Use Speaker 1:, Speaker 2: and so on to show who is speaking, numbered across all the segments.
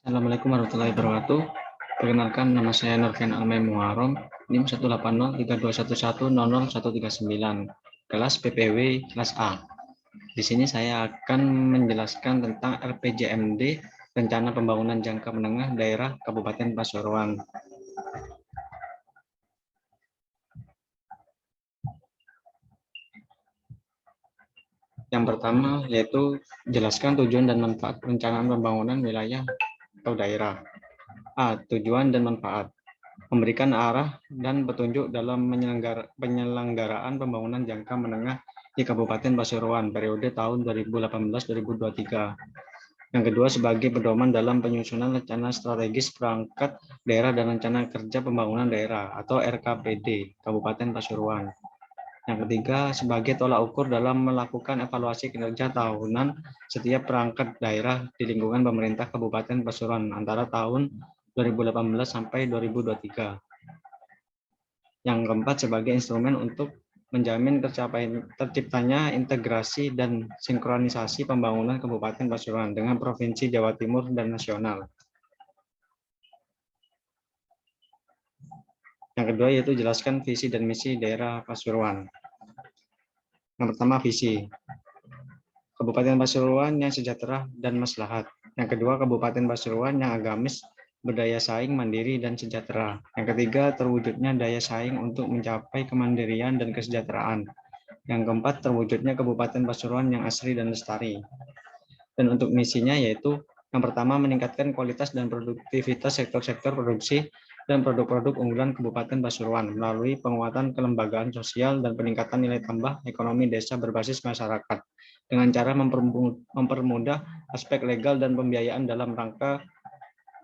Speaker 1: Assalamualaikum warahmatullahi wabarakatuh. Perkenalkan, nama saya Nurfian Almay Muharram, NIM 1803211000139, kelas PPW kelas A. Di sini saya akan menjelaskan tentang RPJMD, Rencana Pembangunan Jangka Menengah Daerah Kabupaten Pasuruan. Yang pertama yaitu jelaskan tujuan dan manfaat perencanaan pembangunan wilayah atau daerah. A. Tujuan dan manfaat. Memberikan arah dan petunjuk dalam penyelenggaraan pembangunan jangka menengah di Kabupaten Pasuruan periode tahun 2018-2023. Yang kedua, sebagai pedoman dalam penyusunan rencana strategis perangkat daerah dan rencana kerja pembangunan daerah atau RKPD Kabupaten Pasuruan. Yang ketiga, sebagai tolak ukur dalam melakukan evaluasi kinerja tahunan setiap perangkat daerah di lingkungan pemerintah Kabupaten Pasuruan antara tahun 2018 sampai 2023. Yang keempat, sebagai instrumen untuk menjamin terciptanya integrasi dan sinkronisasi pembangunan Kabupaten Pasuruan dengan Provinsi Jawa Timur dan nasional. Yang kedua yaitu jelaskan visi dan misi daerah Pasuruan. Yang pertama, visi. Kabupaten Pasuruan yang sejahtera dan maslahat. Yang kedua, Kabupaten Pasuruan yang agamis, berdaya saing, mandiri, dan sejahtera. Yang ketiga, terwujudnya daya saing untuk mencapai kemandirian dan kesejahteraan. Yang keempat, terwujudnya Kabupaten Pasuruan yang asri dan lestari. Dan untuk misinya yaitu yang pertama, meningkatkan kualitas dan produktivitas sektor-sektor produksi dan produk-produk unggulan Kabupaten Pasuruan melalui penguatan kelembagaan sosial dan peningkatan nilai tambah ekonomi desa berbasis masyarakat dengan cara mempermudah aspek legal dan pembiayaan dalam rangka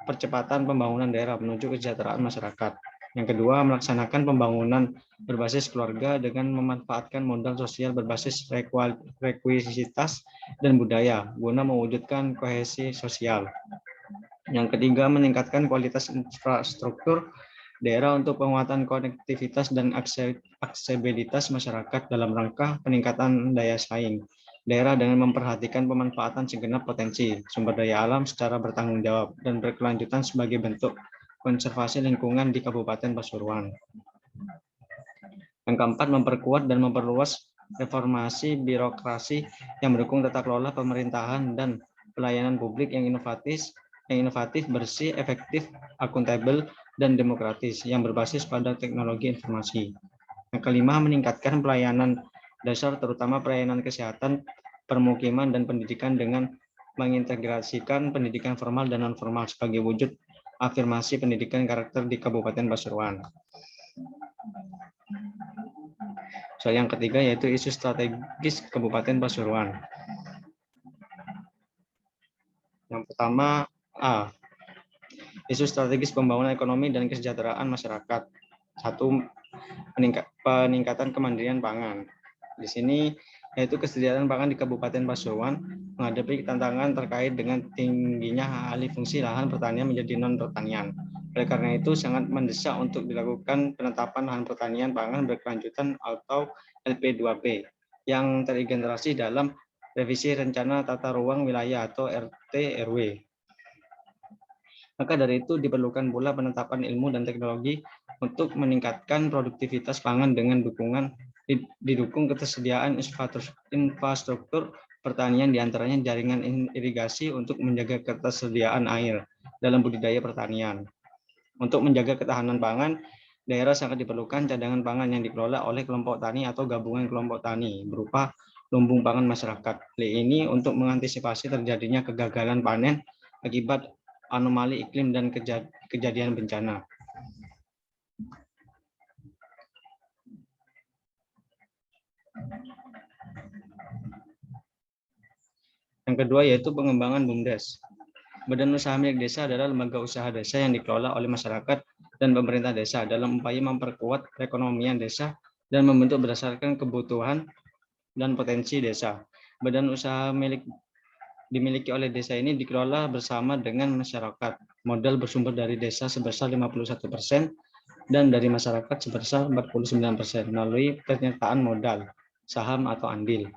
Speaker 1: percepatan pembangunan daerah menuju kesejahteraan masyarakat. Yang kedua, melaksanakan pembangunan berbasis keluarga dengan memanfaatkan modal sosial berbasis rekuisitas dan budaya guna mewujudkan kohesi sosial. Yang ketiga, meningkatkan kualitas infrastruktur daerah untuk penguatan konektivitas dan aksesibilitas masyarakat dalam rangka peningkatan daya saing daerah dengan memperhatikan pemanfaatan segenap potensi sumber daya alam secara bertanggung jawab dan berkelanjutan sebagai bentuk konservasi lingkungan di Kabupaten Pasuruan. Yang keempat, memperkuat dan memperluas reformasi birokrasi yang mendukung tata kelola pemerintahan dan pelayanan publik yang inovatif, bersih, efektif, akuntabel, dan demokratis yang berbasis pada teknologi informasi. Yang kelima, meningkatkan pelayanan dasar terutama pelayanan kesehatan, permukiman, dan pendidikan dengan mengintegrasikan pendidikan formal dan non-formal sebagai wujud afirmasi pendidikan karakter di Kabupaten Pasuruan. Soal yang ketiga yaitu isu strategis Kabupaten Pasuruan. Yang pertama, A. Isu strategis pembangunan ekonomi dan kesejahteraan masyarakat. 1. Peningkatan kemandirian pangan. Di sini yaitu kesediaan pangan di Kabupaten Pasuruan menghadapi tantangan terkait dengan tingginya alih fungsi lahan pertanian menjadi non-pertanian. Oleh karena itu sangat mendesak untuk dilakukan penetapan lahan pertanian pangan berkelanjutan atau LP2P yang terintegrasi dalam revisi rencana tata ruang wilayah atau RT/RW. Maka dari itu diperlukan pula penetapan ilmu dan teknologi untuk meningkatkan produktivitas pangan dengan didukung ketersediaan infrastruktur pertanian diantaranya jaringan irigasi untuk menjaga ketersediaan air dalam budidaya pertanian. Untuk menjaga ketahanan pangan, daerah sangat diperlukan cadangan pangan yang dikelola oleh kelompok tani atau gabungan kelompok tani berupa lumbung pangan masyarakat. Hal ini untuk mengantisipasi terjadinya kegagalan panen akibat anomali iklim dan kejadian bencana. Yang kedua yaitu pengembangan BUMDes. Badan Usaha Milik Desa adalah lembaga usaha desa yang dikelola oleh masyarakat dan pemerintah desa dalam upaya memperkuat perekonomian desa dan membentuk berdasarkan kebutuhan dan potensi desa. Badan usaha dimiliki oleh desa ini dikelola bersama dengan masyarakat. Modal bersumber dari desa sebesar 51% dan dari masyarakat sebesar 49% melalui penyertaan modal, saham atau andil.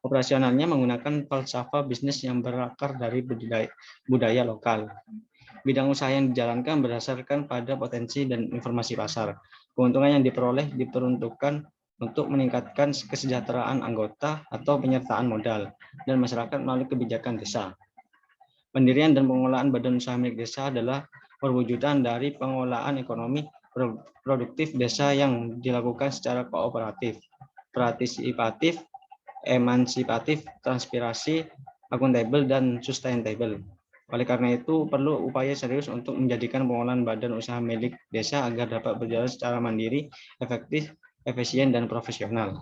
Speaker 1: Operasionalnya menggunakan falsafah bisnis yang berakar dari budaya lokal. Bidang usaha yang dijalankan berdasarkan pada potensi dan informasi pasar. Keuntungan yang diperoleh diperuntukkan untuk meningkatkan kesejahteraan anggota atau penyertaan modal dan masyarakat melalui kebijakan desa. Pendirian dan pengelolaan badan usaha milik desa adalah perwujudan dari pengelolaan ekonomi produktif desa yang dilakukan secara kooperatif, partisipatif, emansipatif, transpirasi, akuntabel, dan sustainable. Oleh karena itu, perlu upaya serius untuk menjadikan pengelolaan badan usaha milik desa agar dapat berjalan secara mandiri, efektif, efisien, dan profesional.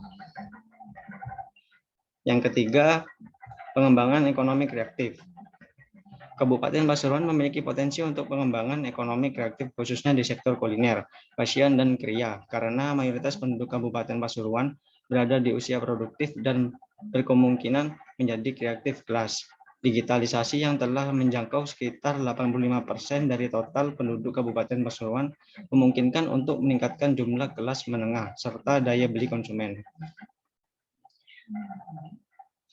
Speaker 1: Yang ketiga, pengembangan ekonomi kreatif. Kabupaten Pasuruan memiliki potensi untuk pengembangan ekonomi kreatif khususnya di sektor kuliner, fashion, dan kriya karena mayoritas penduduk Kabupaten Pasuruan berada di usia produktif dan berkemungkinan menjadi kreatif kelas. Digitalisasi yang telah menjangkau sekitar 85% dari total penduduk Kabupaten Pasuruan memungkinkan untuk meningkatkan jumlah kelas menengah serta daya beli konsumen.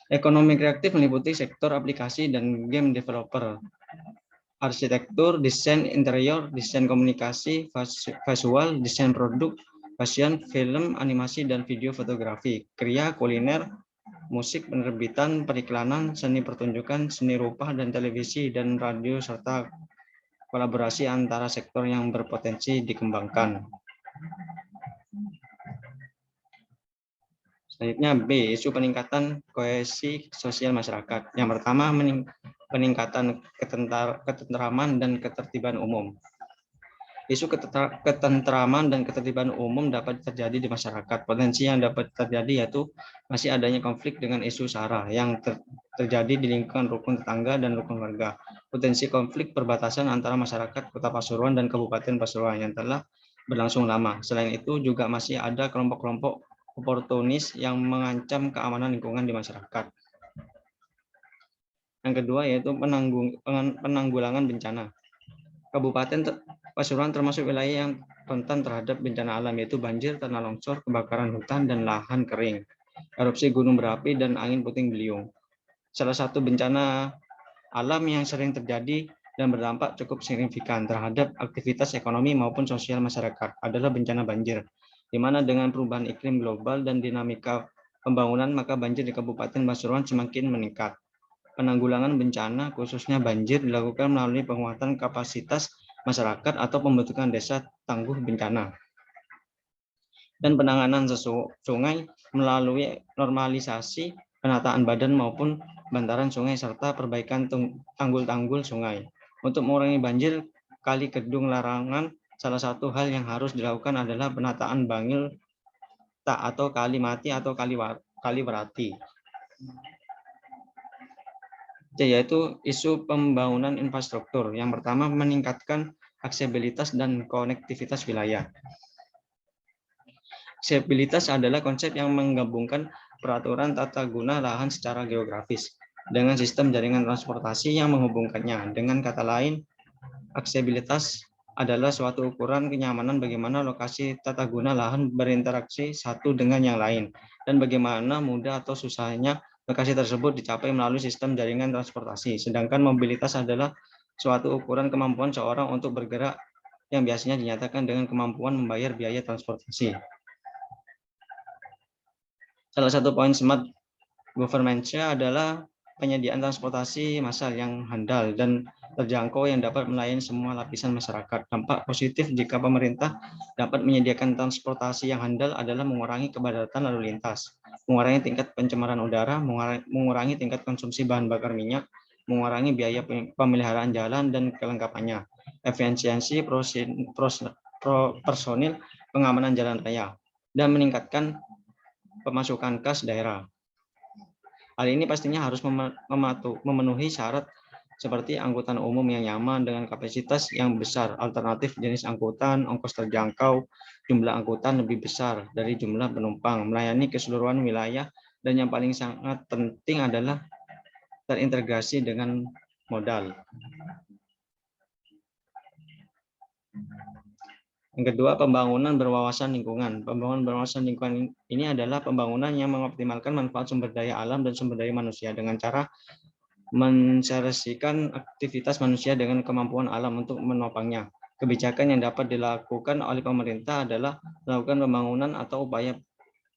Speaker 1: Ekonomi kreatif meliputi sektor aplikasi dan game developer, arsitektur, desain interior, desain komunikasi, visual, desain produk, fashion, film, animasi, dan video fotografi, kriya, kuliner, musik, penerbitan, periklanan, seni pertunjukan, seni rupa, dan televisi, dan radio, serta kolaborasi antara sektor yang berpotensi dikembangkan. Selanjutnya B, isu peningkatan kohesi sosial masyarakat. Yang pertama, peningkatan ketentraman dan ketertiban umum. Isu ketentraman dan ketertiban umum dapat terjadi di masyarakat. Potensi yang dapat terjadi yaitu masih adanya konflik dengan isu SARA yang terjadi di lingkungan rukun tetangga dan rukun warga. Potensi konflik perbatasan antara masyarakat Kota Pasuruan dan Kabupaten Pasuruan yang telah berlangsung lama. Selain itu juga masih ada kelompok-kelompok oportunis yang mengancam keamanan lingkungan di masyarakat. Yang kedua yaitu penanggulangan bencana. Kabupaten Pasuruan termasuk wilayah yang rentan terhadap bencana alam yaitu banjir, tanah longsor, kebakaran hutan dan lahan kering, erupsi gunung berapi dan angin puting beliung. Salah satu bencana alam yang sering terjadi dan berdampak cukup signifikan terhadap aktivitas ekonomi maupun sosial masyarakat adalah bencana banjir, di mana dengan perubahan iklim global dan dinamika pembangunan maka banjir di Kabupaten Pasuruan semakin meningkat. Penanggulangan bencana khususnya banjir dilakukan melalui penguatan kapasitas masyarakat atau pembentukan desa tangguh bencana dan penanganan sungai melalui normalisasi, penataan badan maupun bantaran sungai serta perbaikan tanggul-tanggul sungai. Untuk mengurangi banjir kali kedung larangan, salah satu hal yang harus dilakukan adalah penataan bangil tak atau kali mati atau kali berati, yaitu isu pembangunan infrastruktur. Yang pertama, meningkatkan aksesibilitas dan konektivitas wilayah. Aksesibilitas adalah konsep yang menggabungkan peraturan tata guna lahan secara geografis dengan sistem jaringan transportasi yang menghubungkannya. Dengan kata lain, aksesibilitas adalah suatu ukuran kenyamanan bagaimana lokasi tata guna lahan berinteraksi satu dengan yang lain dan bagaimana mudah atau susahnya lokasi tersebut dicapai melalui sistem jaringan transportasi. Sedangkan mobilitas adalah suatu ukuran kemampuan seorang untuk bergerak yang biasanya dinyatakan dengan kemampuan membayar biaya transportasi. Salah satu poin smart governance-nya adalah penyediaan transportasi massal yang handal dan terjangkau yang dapat melayani semua lapisan masyarakat. Dampak positif jika pemerintah dapat menyediakan transportasi yang handal adalah mengurangi kepadatan lalu lintas, mengurangi tingkat pencemaran udara, mengurangi tingkat konsumsi bahan bakar minyak, mengurangi biaya pemeliharaan jalan dan kelengkapannya, efisiensi personil pengamanan jalan raya, dan meningkatkan pemasukan kas daerah. Hal ini pastinya harus memenuhi syarat seperti angkutan umum yang nyaman dengan kapasitas yang besar, alternatif jenis angkutan, ongkos terjangkau, jumlah angkutan lebih besar dari jumlah penumpang, melayani keseluruhan wilayah, dan yang paling sangat penting adalah terintegrasi dengan modal. Yang kedua, pembangunan berwawasan lingkungan. Pembangunan berwawasan lingkungan ini adalah pembangunan yang mengoptimalkan manfaat sumber daya alam dan sumber daya manusia dengan cara menserasikan aktivitas manusia dengan kemampuan alam untuk menopangnya. Kebijakan yang dapat dilakukan oleh pemerintah adalah melakukan pembangunan atau upaya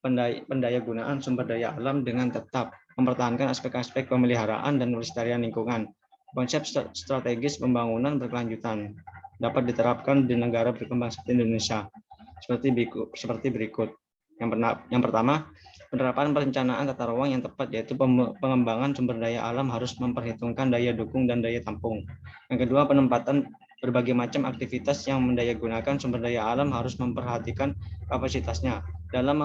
Speaker 1: pendaya gunaan sumber daya alam dengan tetap mempertahankan aspek-aspek pemeliharaan dan pelestarian lingkungan. Konsep strategis pembangunan berkelanjutan dapat diterapkan di negara berkembang seperti Indonesia seperti berikut. Yang pertama, penerapan perencanaan tata ruang yang tepat, yaitu pengembangan sumber daya alam harus memperhitungkan daya dukung dan daya tampung. Yang kedua, penempatan berbagai macam aktivitas yang mendayagunakan sumber daya alam harus memperhatikan kapasitasnya dalam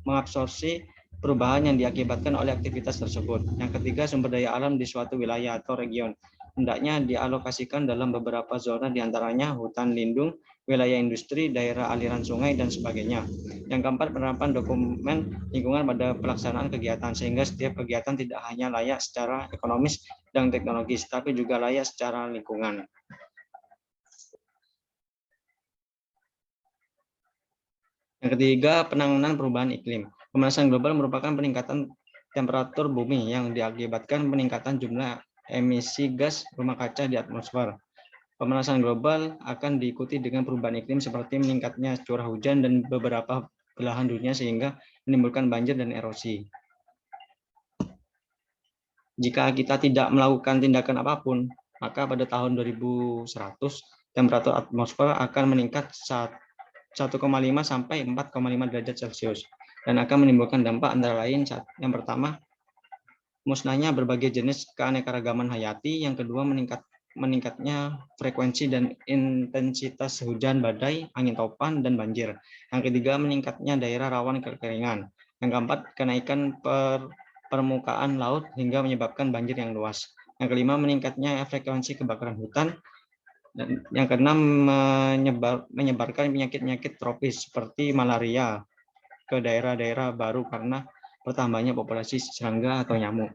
Speaker 1: mengabsorpsi perubahan yang diakibatkan oleh aktivitas tersebut. Yang ketiga, sumber daya alam di suatu wilayah atau region hendaknya dialokasikan dalam beberapa zona, diantaranya hutan lindung, wilayah industri, daerah aliran sungai, dan sebagainya. Yang keempat, penerapan dokumen lingkungan pada pelaksanaan kegiatan, sehingga setiap kegiatan tidak hanya layak secara ekonomis dan teknologis, tapi juga layak secara lingkungan. Yang ketiga, penanganan perubahan iklim. Pemanasan global merupakan peningkatan temperatur bumi yang diakibatkan peningkatan jumlah emisi gas rumah kaca di atmosfer. Pemanasan global akan diikuti dengan perubahan iklim seperti meningkatnya curah hujan dan beberapa belahan dunia sehingga menimbulkan banjir dan erosi. Jika kita tidak melakukan tindakan apapun, maka pada tahun 2100 temperatur atmosfer akan meningkat 1,5 sampai 4,5 derajat Celcius dan akan menimbulkan dampak antara lain yang pertama, musnahnya berbagai jenis keanekaragaman hayati, yang kedua meningkatnya frekuensi dan intensitas hujan badai, angin topan, dan banjir. Yang ketiga, meningkatnya daerah rawan kekeringan. Yang keempat, kenaikan permukaan laut hingga menyebabkan banjir yang luas. Yang kelima, meningkatnya frekuensi kebakaran hutan. Dan yang keenam, menyebarkan penyakit-penyakit tropis seperti malaria ke daerah-daerah baru karena bertambahnya populasi serangga atau nyamuk.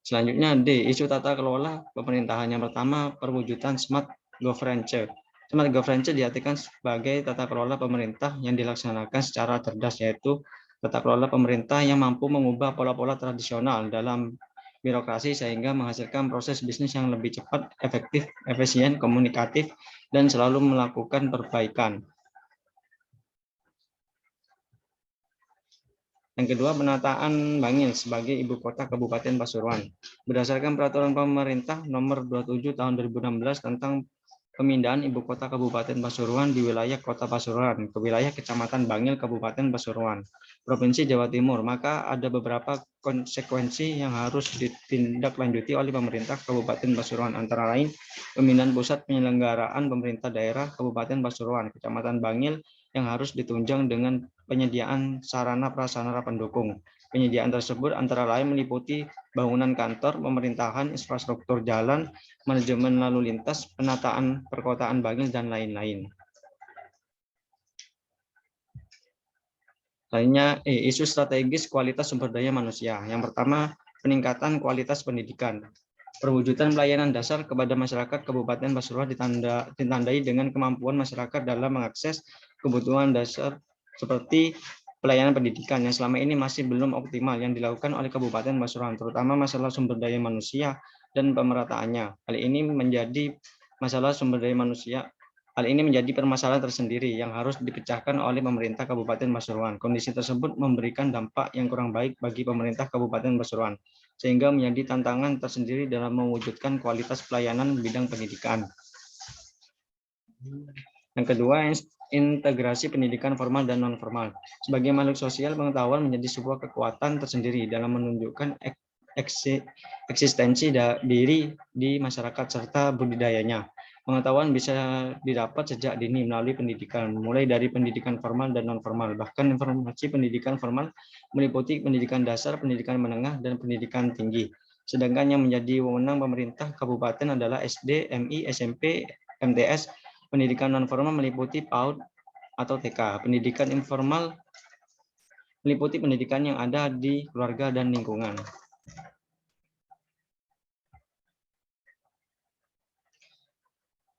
Speaker 1: Selanjutnya D, isu tata kelola pemerintahan. Yang pertama, perwujudan smart governance. Smart governance diartikan sebagai tata kelola pemerintah yang dilaksanakan secara cerdas, yaitu tata kelola pemerintah yang mampu mengubah pola-pola tradisional dalam birokrasi sehingga menghasilkan proses bisnis yang lebih cepat, efektif, efisien, komunikatif, dan selalu melakukan perbaikan. Yang kedua, penataan Bangil sebagai ibu kota Kabupaten Pasuruan. Berdasarkan peraturan pemerintah nomor 27 tahun 2016 tentang pemindahan ibu kota Kabupaten Pasuruan di wilayah Kota Pasuruan ke wilayah Kecamatan Bangil Kabupaten Pasuruan, Provinsi Jawa Timur, maka ada beberapa konsekuensi yang harus ditindaklanjuti oleh pemerintah Kabupaten Pasuruan, antara lain pemindahan pusat penyelenggaraan pemerintah daerah Kabupaten Pasuruan, Kecamatan Bangil, yang harus ditunjang dengan penyediaan sarana prasarana pendukung. Penyediaan tersebut antara lain meliputi bangunan kantor, pemerintahan, infrastruktur jalan, manajemen lalu lintas, penataan perkotaan Bangil, dan lain-lain. Lainnya, isu strategis kualitas sumber daya manusia. Yang pertama, peningkatan kualitas pendidikan. Perwujudan pelayanan dasar kepada masyarakat Kabupaten Pasuruan ditandai dengan kemampuan masyarakat dalam mengakses kebutuhan dasar seperti pelayanan pendidikan yang selama ini masih belum optimal yang dilakukan oleh Kabupaten Pasuruan, terutama masalah sumber daya manusia dan pemerataannya. Hal ini menjadi masalah sumber daya manusia. Hal ini menjadi permasalahan tersendiri yang harus dipecahkan oleh pemerintah Kabupaten Pasuruan. Kondisi tersebut memberikan dampak yang kurang baik bagi pemerintah Kabupaten Pasuruan, sehingga menjadi tantangan tersendiri dalam mewujudkan kualitas pelayanan bidang pendidikan. Yang kedua, integrasi pendidikan formal dan non-formal. Sebagai makhluk sosial, pengetahuan menjadi sebuah kekuatan tersendiri dalam menunjukkan eksistensi diri di masyarakat serta budidayanya. Pengetahuan bisa didapat sejak dini melalui pendidikan, mulai dari pendidikan formal dan non-formal. Bahkan informasi pendidikan formal meliputi pendidikan dasar, pendidikan menengah, dan pendidikan tinggi. Sedangkan yang menjadi wewenang pemerintah kabupaten adalah SD, MI, SMP, MTS. Pendidikan non-formal meliputi PAUD atau TK. Pendidikan informal meliputi pendidikan yang ada di keluarga dan lingkungan.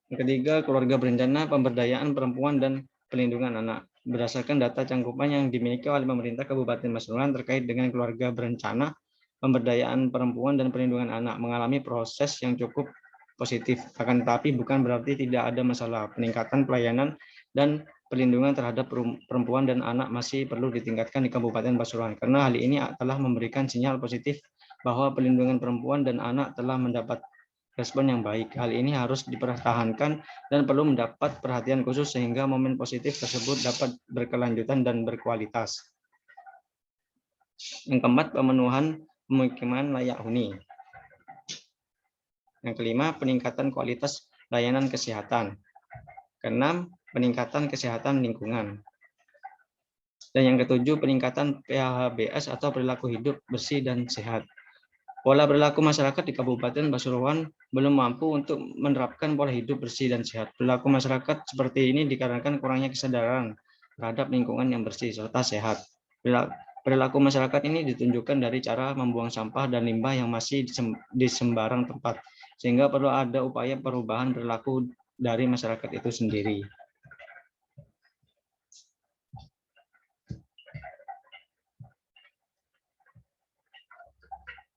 Speaker 1: Yang ketiga, keluarga berencana, pemberdayaan perempuan dan pelindungan anak. Berdasarkan data cangkupan yang dimiliki oleh pemerintah Kabupaten Pasuruan terkait dengan keluarga berencana, pemberdayaan perempuan dan perlindungan anak mengalami proses yang cukup positif. Akan tetapi bukan berarti tidak ada masalah. Peningkatan pelayanan dan perlindungan terhadap perempuan dan anak masih perlu ditingkatkan di Kabupaten Pasuruan, karena hal ini telah memberikan sinyal positif bahwa perlindungan perempuan dan anak telah mendapat respon yang baik. Hal ini harus dipertahankan dan perlu mendapat perhatian khusus sehingga momen positif tersebut dapat berkelanjutan dan berkualitas. Yang keempat, pemenuhan pemukiman layak huni. Yang kelima, peningkatan kualitas layanan kesehatan. Keenam, peningkatan kesehatan lingkungan. Dan yang ketujuh, peningkatan PHBS atau perilaku hidup bersih dan sehat. Pola perilaku masyarakat di Kabupaten Pasuruan belum mampu untuk menerapkan pola hidup bersih dan sehat. Perilaku masyarakat seperti ini dikarenakan kurangnya kesadaran terhadap lingkungan yang bersih serta sehat. Perilaku masyarakat ini ditunjukkan dari cara membuang sampah dan limbah yang masih di sembarang tempat, sehingga perlu ada upaya perubahan perilaku dari masyarakat itu sendiri.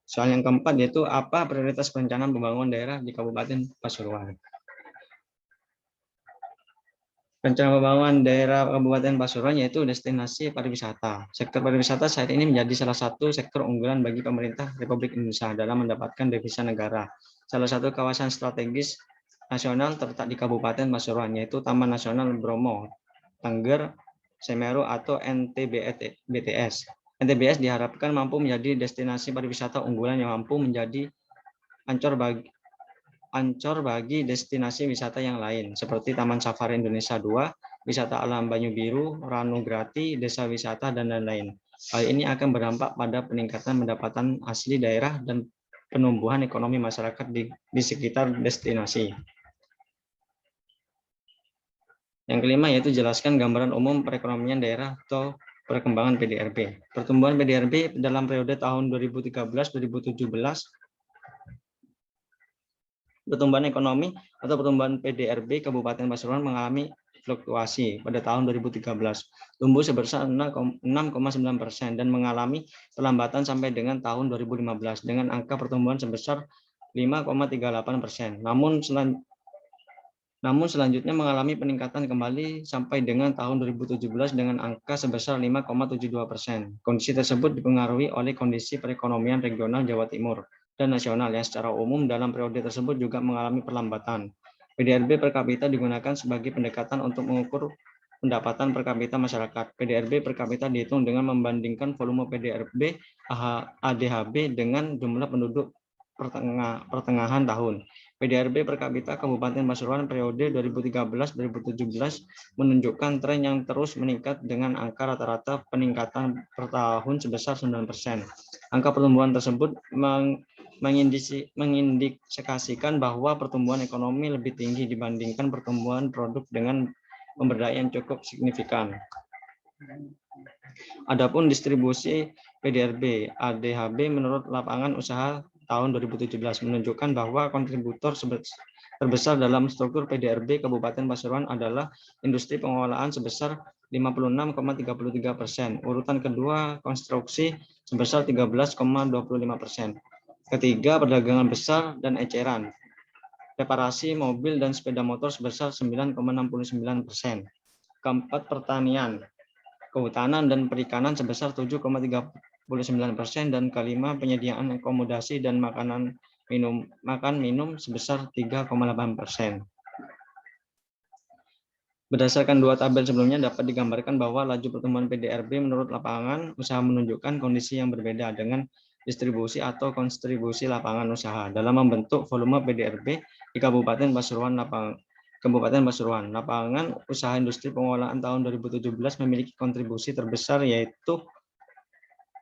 Speaker 1: Soal yang keempat yaitu apa prioritas perencanaan pembangunan daerah di Kabupaten Pasuruan. Rencana pembangunan daerah Kabupaten Pasuruan yaitu destinasi pariwisata. Sektor pariwisata saat ini menjadi salah satu sektor unggulan bagi pemerintah Republik Indonesia dalam mendapatkan devisa negara. Salah satu kawasan strategis nasional terletak di Kabupaten Pasuruan yaitu Taman Nasional Bromo, Tengger, Semeru atau NTBS. NTBS diharapkan mampu menjadi destinasi pariwisata unggulan yang mampu menjadi ancor bagi destinasi wisata yang lain, seperti Taman Safari Indonesia 2, wisata alam Banyu Biru, Ranu Grati, desa wisata, dan lain-lain. Hal ini akan berdampak pada peningkatan pendapatan asli daerah dan penumbuhan ekonomi masyarakat di sekitar destinasi. Yang kelima yaitu jelaskan gambaran umum perekonomian daerah atau perkembangan PDRB. Pertumbuhan PDRB dalam periode tahun 2013-2017, pertumbuhan ekonomi atau pertumbuhan PDRB Kabupaten Pasuruan mengalami fluktuasi pada tahun 2013, tumbuh sebesar 6,9% dan mengalami perlambatan sampai dengan tahun 2015 dengan angka pertumbuhan sebesar 5,38%. Namun selanjutnya mengalami peningkatan kembali sampai dengan tahun 2017 dengan angka sebesar 5,72%. Kondisi tersebut dipengaruhi oleh kondisi perekonomian regional Jawa Timur dan nasional yang secara umum dalam periode tersebut juga mengalami perlambatan. PDRB per kapita digunakan sebagai pendekatan untuk mengukur pendapatan per kapita masyarakat. PDRB per kapita dihitung dengan membandingkan volume PDRB ADHB dengan jumlah penduduk pertengahan tahun. PDRB per kapita Kabupaten Pasuruan periode 2013-2017 menunjukkan tren yang terus meningkat dengan angka rata-rata peningkatan per tahun sebesar 9%. Angka pertumbuhan tersebut mengindikasikan bahwa pertumbuhan ekonomi lebih tinggi dibandingkan pertumbuhan produk dengan pemberdayaan cukup signifikan. Adapun distribusi PDRB ADHB menurut lapangan usaha tahun 2017 menunjukkan bahwa kontributor terbesar dalam struktur PDRB Kabupaten Pasuruan adalah industri pengolahan sebesar 56,33%, urutan kedua konstruksi sebesar 13,25%, ketiga perdagangan besar dan eceran, reparasi mobil dan sepeda motor sebesar 9,69%, keempat pertanian, kehutanan dan perikanan sebesar 7,39% dan kelima penyediaan akomodasi dan makan minum sebesar 3,8%. Berdasarkan dua tabel sebelumnya dapat digambarkan bahwa laju pertumbuhan PDRB menurut lapangan usaha menunjukkan kondisi yang berbeda dengan distribusi atau kontribusi lapangan usaha dalam membentuk volume PDRB di Kabupaten Pasuruan. Lapangan usaha industri pengolahan tahun 2017 memiliki kontribusi terbesar yaitu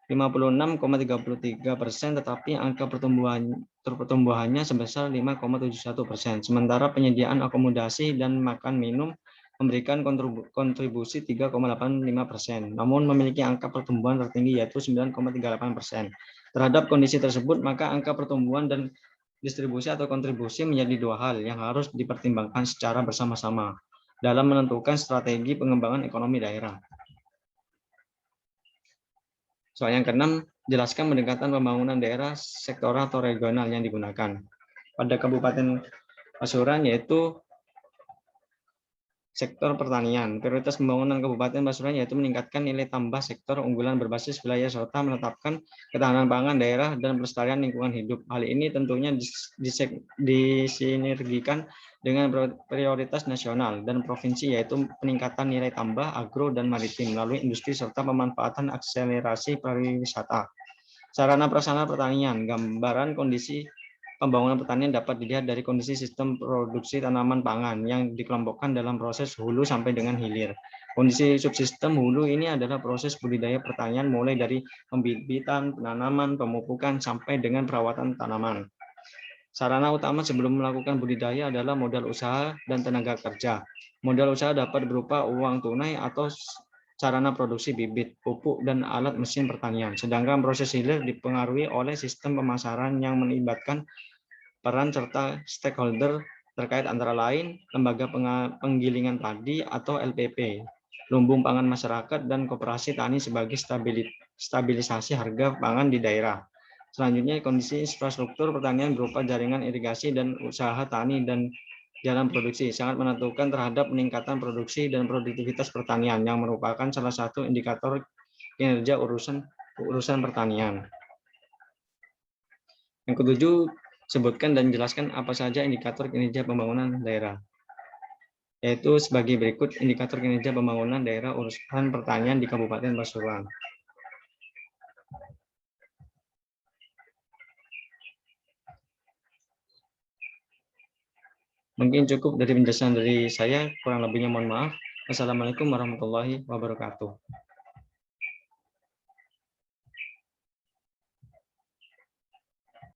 Speaker 1: 56,33%, tetapi angka pertumbuhannya sebesar 5,71%. Sementara penyediaan akomodasi dan makan minum memberikan kontribusi 3,85%, namun memiliki angka pertumbuhan tertinggi yaitu 9,38%. Terhadap kondisi tersebut, maka angka pertumbuhan dan distribusi atau kontribusi menjadi dua hal yang harus dipertimbangkan secara bersama-sama dalam menentukan strategi pengembangan ekonomi daerah. Soal yang keenam, jelaskan pendekatan pembangunan daerah, sektoral atau regional yang digunakan. Pada Kabupaten Pasuruan yaitu sektor pertanian. Prioritas pembangunan Kabupaten Pasuruan yaitu meningkatkan nilai tambah sektor unggulan berbasis wilayah serta menetapkan ketahanan pangan daerah dan pelestarian lingkungan hidup. Hal ini tentunya disinergikan dengan prioritas nasional dan provinsi yaitu peningkatan nilai tambah agro dan maritim melalui industri serta pemanfaatan akselerasi pariwisata. Sarana prasarana pertanian, gambaran kondisi pembangunan pertanian dapat dilihat dari kondisi sistem produksi tanaman pangan yang dikelompokkan dalam proses hulu sampai dengan hilir. Kondisi subsistem hulu ini adalah proses budidaya pertanian mulai dari pembibitan, penanaman, pemupukan, sampai dengan perawatan tanaman. Sarana utama sebelum melakukan budidaya adalah modal usaha dan tenaga kerja. Modal usaha dapat berupa uang tunai atau sarana produksi bibit, pupuk, dan alat mesin pertanian. Sedangkan proses hilir dipengaruhi oleh sistem pemasaran yang melibatkan peran serta stakeholder terkait antara lain lembaga penggilingan padi atau LPP, lumbung pangan masyarakat, dan koperasi tani sebagai stabilisasi harga pangan di daerah. Selanjutnya, kondisi infrastruktur pertanian berupa jaringan irigasi dan usaha tani dan jalan produksi sangat menentukan terhadap peningkatan produksi dan produktivitas pertanian yang merupakan salah satu indikator kinerja urusan pertanian. Yang ketujuh, sebutkan dan jelaskan apa saja indikator kinerja pembangunan daerah. Yaitu sebagai berikut indikator kinerja pembangunan daerah urusan pertanian di Kabupaten Pasuruan. Mungkin cukup dari penjelasan dari saya, kurang lebihnya mohon maaf. Wassalamualaikum warahmatullahi wabarakatuh.